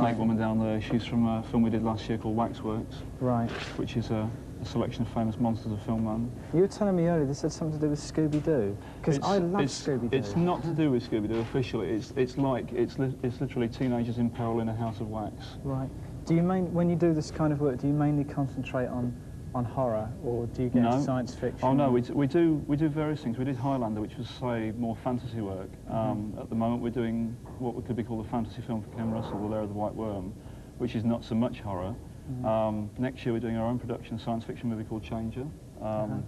snake woman down there, she's from a film we did last year called Waxworks. Right. Which is a selection of famous monsters of filmland. You were telling me earlier this had something to do with Scooby-Doo, because I love Scooby-Doo. It's not to do with Scooby-Doo officially. It's literally teenagers in peril in a house of wax. Right. Do you when you do this kind of work, do you mainly concentrate on horror, or do you get into science fiction? Oh no, we do various things. We did Highlander, which was, say, more fantasy work. At the moment we're doing what could be called a fantasy film for Ken Russell, The Lair of the White Worm, which is not so much horror. Next year we're doing our own production, a science fiction movie called Changer.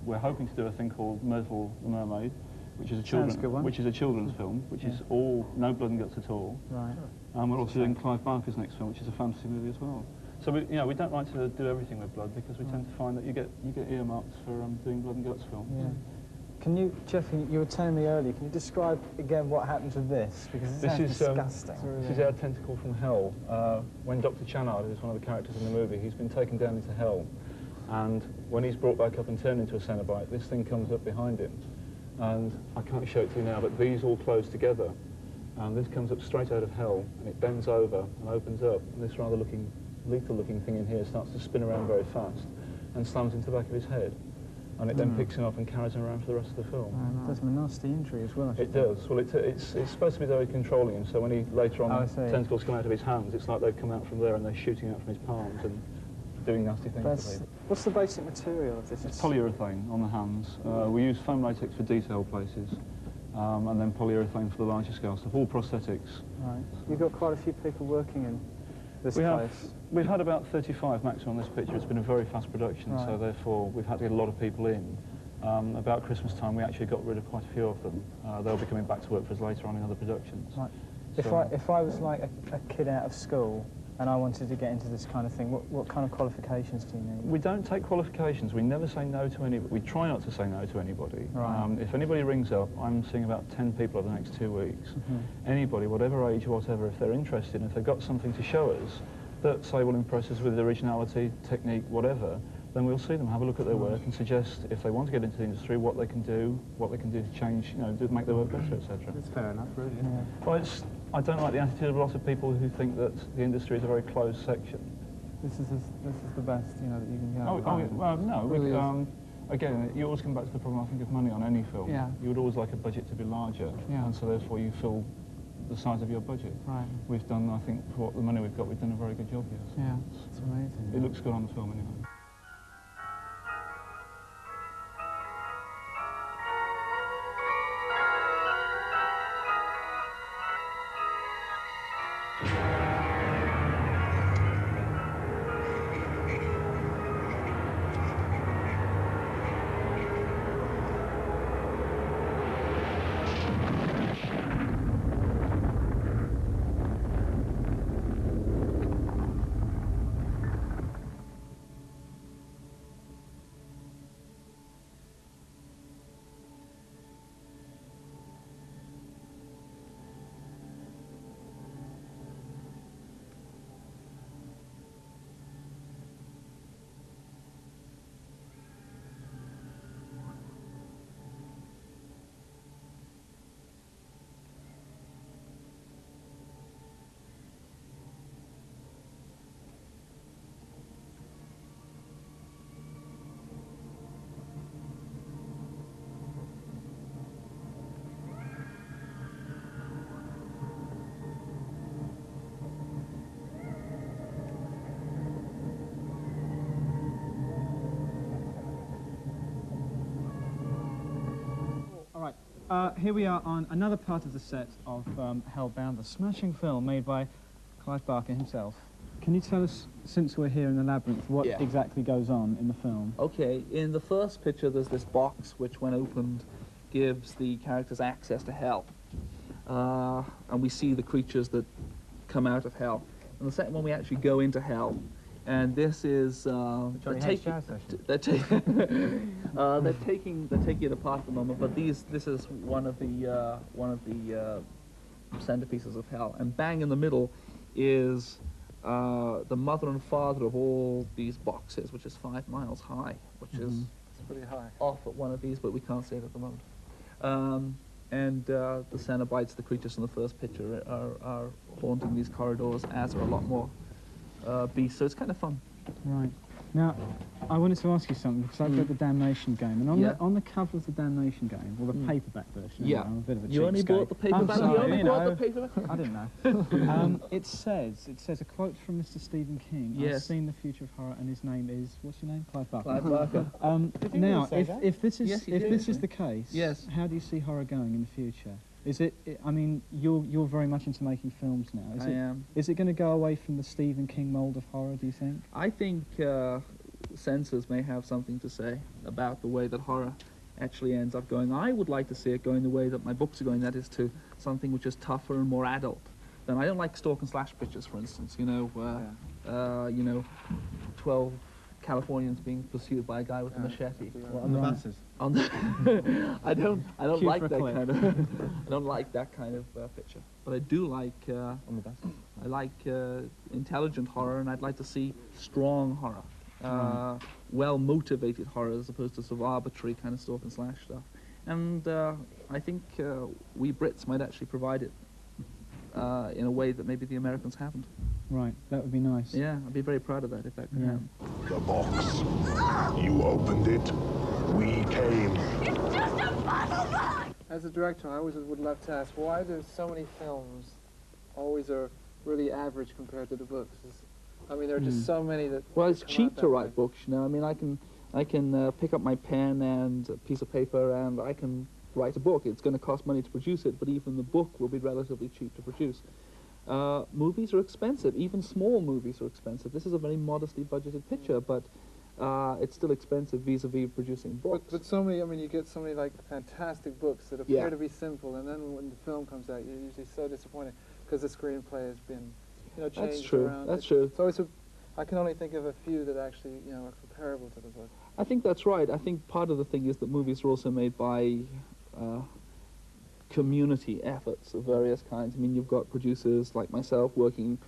We're hoping to do a thing called Myrtle the Mermaid, which is a children's film, which is all no blood and guts at all. Right. We're also doing Clive Barker's next film, which is a fantasy movie as well. So we don't like to do everything with blood, because we tend to find that you get earmarks for doing blood and guts films. Yeah. Can you, Jeff, you were telling me earlier, can you describe again what happens with this? Because this is disgusting. This is our tentacle from hell. When Dr. Channard, who's one of the characters in the movie, he's been taken down into hell, and when he's brought back up and turned into a Cenobite, this thing comes up behind him. And I can't show it to you now, but these all close together, and this comes up straight out of hell, and it bends over and opens up, and this rather lethal-looking thing in here starts to spin around very fast and slams into the back of his head. And it then picks him up and carries him around for the rest of the film. It does him a nasty injury as well. It does. Well, it's supposed to be very controlling him, so when he later on tentacles come out of his hands, it's like they've come out from there and they're shooting out from his palms and doing nasty things to him. What's the basic material of this? It's polyurethane on the hands. We use foam latex for detail places, and then polyurethane for the larger scale stuff, all prosthetics. Right. You've got quite a few people working in this place. We've had about 35 maximum on this picture. It's been a very fast production, so therefore we've had to get a lot of people in. About Christmas time, we actually got rid of quite a few of them. They'll be coming back to work for us later on in other productions. Right. So if I was like a kid out of school and I wanted to get into this kind of thing, what kind of qualifications do you need? We don't take qualifications. We never say no to anybody. We try not to say no to anybody. Right. If anybody rings up, I'm seeing about 10 people over the next 2 weeks. Anybody, whatever age, whatever, if they're interested, if they've got something to show us that, say, will impress us with originality, technique, whatever, then we'll see them, have a look at their work and suggest, if they want to get into the industry, what they can do to change, make their work better, etc. That's fair enough, really. Yeah. Well, I don't like the attitude of a lot of people who think that the industry is a very closed section. This is the best, that you can get. Well, no. Really again, you always come back to the problem, I think, of money on any film. Yeah. You would always like a budget to be larger, and so therefore you fill the size of your budget. Right. We've done, I think, for what the money we've got, we've done a very good job here. So yeah, it's amazing. It looks good on the film anyway. Here we are on another part of the set of Hellbound, the smashing film made by Clive Barker himself. Can you tell us, since we're here in the labyrinth, what exactly goes on in the film? Okay, in the first picture there's this box which, when opened, gives the characters access to hell. And we see the creatures that come out of hell. And the second one, we actually go into hell. And this is they're taking it apart at the moment. But this is one of the centerpieces of hell. And bang in the middle is the mother and father of all these boxes, which is 5 miles high, which is pretty high. Off at one of these, but we can't see it at the moment. And the Cenobites, the creatures in the first picture, are haunting these corridors, as are a lot more beasts. So it's kind of fun. Right. Now, I wanted to ask you something, because I've read the Damnation game, and on the cover of the Damnation game, or the paperback version, Yeah. I'm a bit of a You only cheapskate. bought the paperback? Sorry, You only you bought know. the paperback? I didn't know. It says a quote from Mr. Stephen King. I've Yes. seen the future of horror, and his name is, what's your name? Clive Barker. Clive Barker. Now, if this is Yes, he if did. this is the case, Yes. how do you see horror going in the future? Is it? I mean, you're very much into making films now. I am. Is it going to go away from the Stephen King mold of horror? Do you think? I think censors may have something to say about the way that horror actually ends up going. I would like to see it going the way that my books are going, that is to something which is tougher and more adult. Then I don't like stalk and slash pictures, for instance. You know, 12 Californians being pursued by a guy with a machete. What, on the buses? On the I don't Cue like for a that clip. kind of I don't like that kind of picture. But I do like On the buses? I like intelligent horror, and I'd like to see strong horror. Well-motivated horror as opposed to sort of arbitrary kind of stalk and slash stuff. And I think we Brits might actually provide it in a way that maybe the Americans haven't. Right, that would be nice. Yeah, I'd be very proud of that if that could happen. The box. You opened it. We came. As a director, I always would love to ask, why do so many films always are really average compared to the books? I mean, there are just so many that. Well, it's come cheap out to that write way. books, you know. I mean, I can pick up my pen and a piece of paper, and I can write a book. It's going to cost money to produce it, but even the book will be relatively cheap to produce. Movies are expensive. Even small movies are expensive. This is a very modestly budgeted picture, but it's still expensive vis-a-vis producing books. But so many, I mean, you get so many like fantastic books that appear to be simple, and then when the film comes out, you're usually so disappointed because the screenplay has been, changed That's true. around. That's true. So I can only think of a few that actually, are comparable to the book. I think that's right. I think part of the thing is that movies are also made by community efforts of various kinds. I mean, you've got producers like myself working,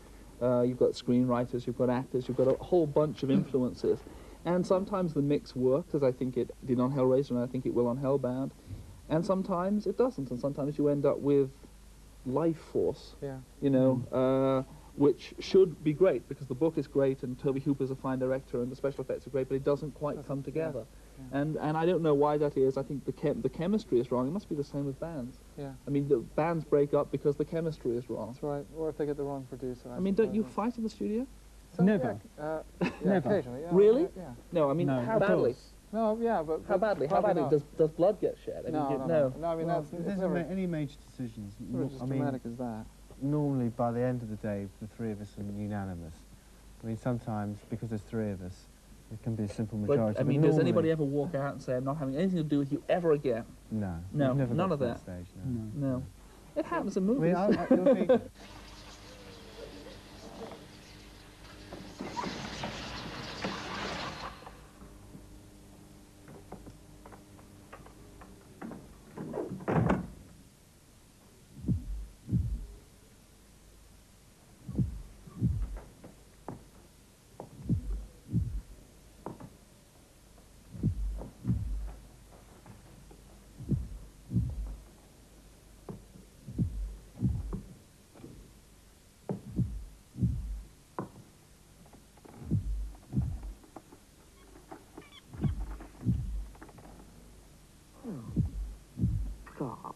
you've got screenwriters, you've got actors, you've got a whole bunch of influences. And sometimes the mix works, as I think it did on Hellraiser, and I think it will on Hellbound. And sometimes it doesn't, and sometimes you end up with life force, Yeah. which should be great, because the book is great, and Toby Hooper's a fine director, and the special effects are great, but it doesn't quite come together. Yeah. And I don't know why that is. I think the chemistry is wrong. It must be the same with bands. Yeah. I mean, the bands break up because the chemistry is wrong. That's right. Or if they get the wrong producer. I mean, don't suppose. you fight in the studio? Never. Yeah, Never. occasionally. Yeah, Really? Yeah. No, I mean, No, how of badly? course. No, yeah, but How badly? How probably badly? not. Does blood get shed? I mean, No, I mean, Well, that's if it's there's never, any major decisions, never just I mean, dramatic as that. normally by the end of the day, the three of us are unanimous. I mean, sometimes, because there's three of us, it can be a simple majority. But, I mean, does normally, anybody ever walk out and say, I'm not having anything to do with you ever again? No. No, we've never none got of to that. Stage, No. No. It happens in I movies. mean, it would be, God.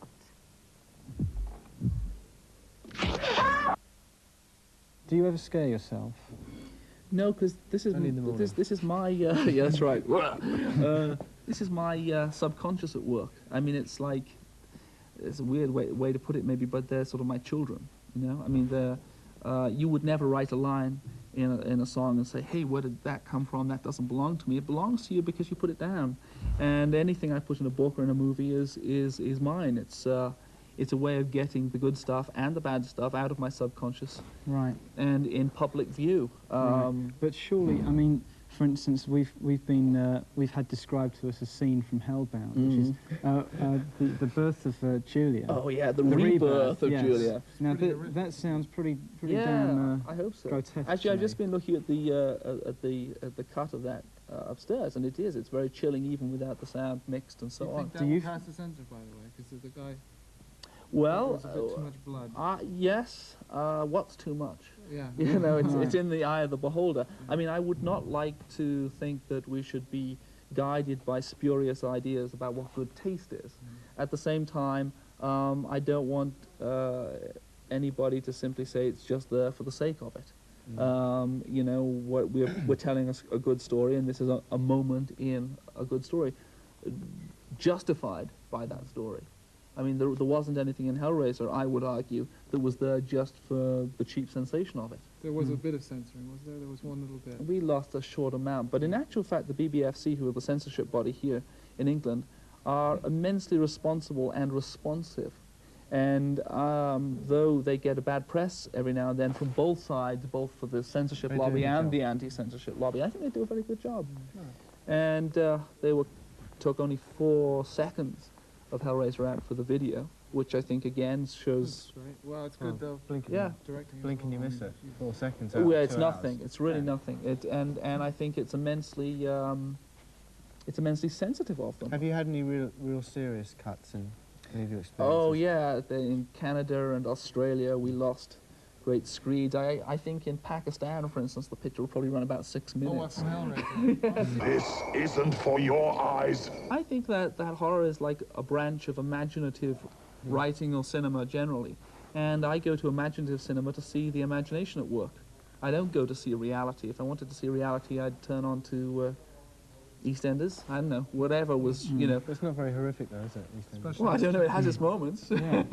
Do you ever scare yourself? No, because this is Only in the morning. this is my yeah, that's right. This is my subconscious at work. I mean, it's like it's a weird way to put it, maybe, but they're sort of my children. You know, I mean, you would never write a line in a song and say, hey, where did that come from? That doesn't belong to me. It belongs to you because you put it down. And anything I put in a book or in a movie is mine. It's a way of getting the good stuff and the bad stuff out of my subconscious Right. and in public view. Right. But surely, I mean, for instance, we've had described to us a scene from Hellbound, which is the birth of Julia. Oh yeah, the The rebirth of yes. Julia. Now that sounds pretty Yeah, damn I hope so. grotesque. Actually, to I've just me. been looking at the cut of that upstairs, and it's very chilling even without the sound mixed and so on. that Do you will pass the censor, by the way? Because the guy Well, There's a bit too much blood. yes. What's too much? Yeah. You know, it's in the eye of the beholder. I mean, I would not like to think that we should be guided by spurious ideas about what good taste is. At the same time, I don't want anybody to simply say it's just there for the sake of it. You know, what we're telling us a good story, and this is a moment in a good story, justified by that story. I mean, there wasn't anything in Hellraiser, I would argue, that was there just for the cheap sensation of it. There was a bit of censoring, was there? There was one little bit. We lost a short amount, but in actual fact, the BBFC, who are the censorship body here in England, are immensely responsible and responsive. And though they get a bad press every now and then from both sides, both for the censorship lobby and the anti-censorship lobby, I think they do a very good job. And they took only 4 seconds of Hellraiser out for the video, which I think again shows. That's right. Well, it's good though. Blinking, Yeah. Directing. blinking, you miss it. 4 seconds. Well, out of it's 2 nothing. hours. It's really nothing. And I think it's immensely sensitive of them. Have you had any real serious cuts in any of your experiences? Oh yeah, in Canada and Australia we lost great screeds. I think in Pakistan, for instance, the picture will probably run about 6 minutes. Oh, what's Hellraiser? This isn't for your eyes. I think that horror is like a branch of imaginative writing or cinema generally. And I go to imaginative cinema to see the imagination at work. I don't go to see a reality. If I wanted to see a reality, I'd turn on to EastEnders. I don't know, whatever was, you know. It's not very horrific though, is it? EastEnders? Well, I don't know, it has its moments. Yeah.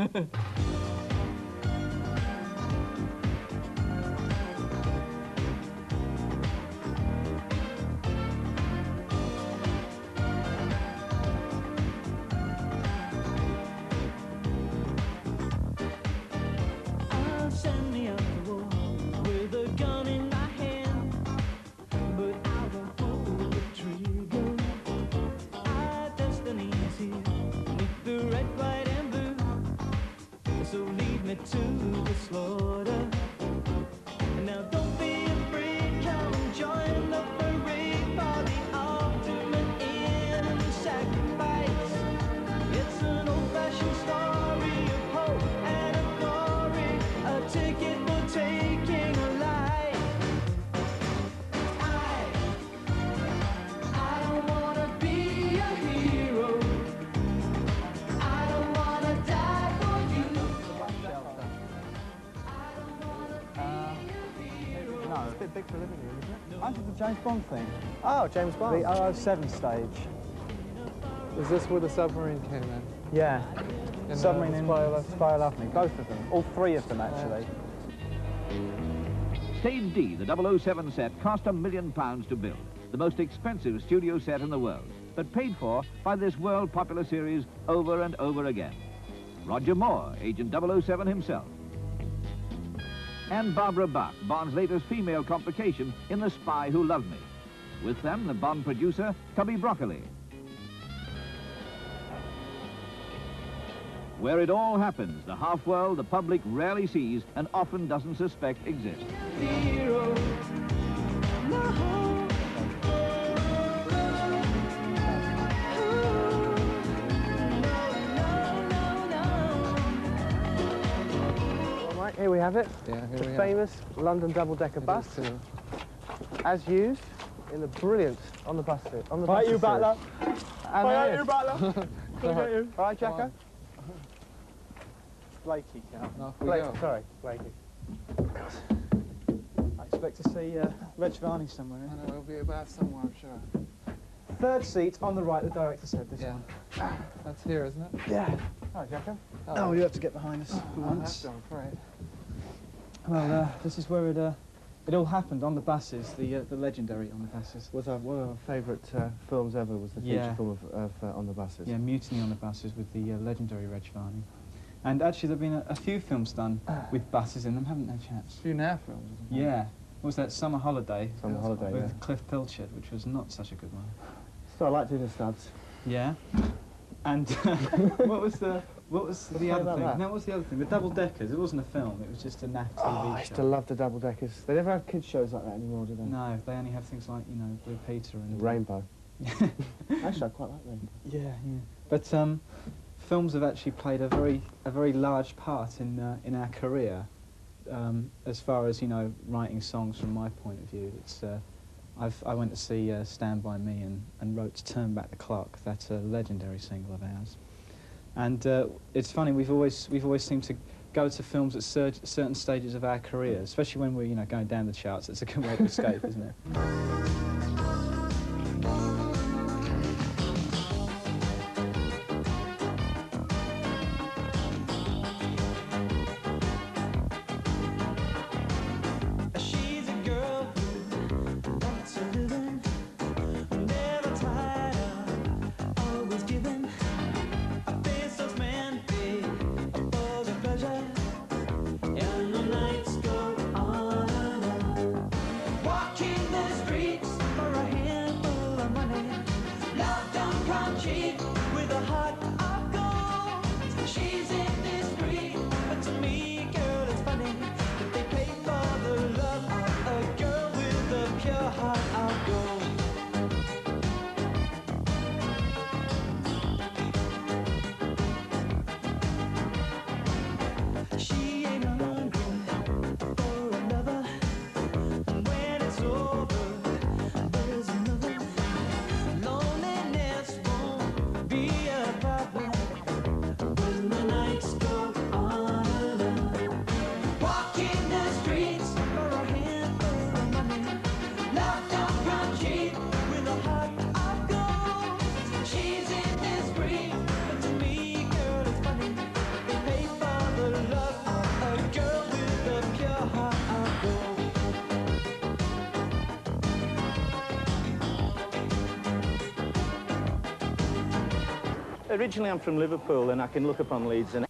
Big for a living room, isn't it? I did the James Bond thing. Oh, James Bond. The 007 stage. Is this where the submarine came in? Yeah. And, Submarine the in Spy Who Loved Me? Spy Who Loved Me. Both of them. All 3 of them, actually. Stage D, the 007 set, cost £1 million to build. The most expensive studio set in the world, but paid for by this world popular series over and over again. Roger Moore, Agent 007 himself. And Barbara Bach, Bond's latest female complication in The Spy Who Loved Me. With them, the Bond producer, Cubby Broccoli. Where it all happens, the half-world the public rarely sees and often doesn't suspect exists. Right, here we have it. Yeah, here The we famous London double-decker have bus, it. as used in the brilliant on the bus. On the Right, bus you battler. And Right, you battler. Look at you. All right, Jacko. Blakey, Cal. Off we Blake, go. sorry, Blakey. I expect to see Reg Varney somewhere. I know, it'll be about somewhere, I'm sure. 3rd seat on the right, the director said this Yeah. one. That's here, isn't it? Yeah. All right, Jacko. Oh, you have to get behind us for I'll once. have to, I'm afraid. Well, this is where it all happened on the buses, the legendary on the buses. Was one of our favourite films ever. Was the feature Yeah. film of On the Buses. Yeah, Mutiny on the Buses with the legendary Reg Varney. And actually, there have been a few films done with buses in them, haven't there, chaps? A few NAF films. Isn't there? Yeah. What was that, Summer Holiday? Summer Holiday, With yeah. Cliff Pilchard, which was not such a good one. So I like doing the stunts. Yeah. And what was the say other about thing? that? No, what was the other thing? The Double Deckers. It wasn't a film. It was just a NAF TV Oh, I used show. to love the double deckers. They never have kids shows like that anymore, do they? No, they only have things like, you know, Blue Peter and... Rainbow. Actually, I quite like Rainbow. Yeah, yeah. But films have actually played a very large part in our career. As far as, you know, writing songs from my point of view, it's I went to see Stand By Me and wrote Turn Back the Clock. That's a legendary single of ours. And it's funny, we've always seemed to go to films at certain stages of our career, especially when we're, you know, going down the charts. It's a good way to escape, isn't it? Originally, I'm from Liverpool, and I can look upon Leeds and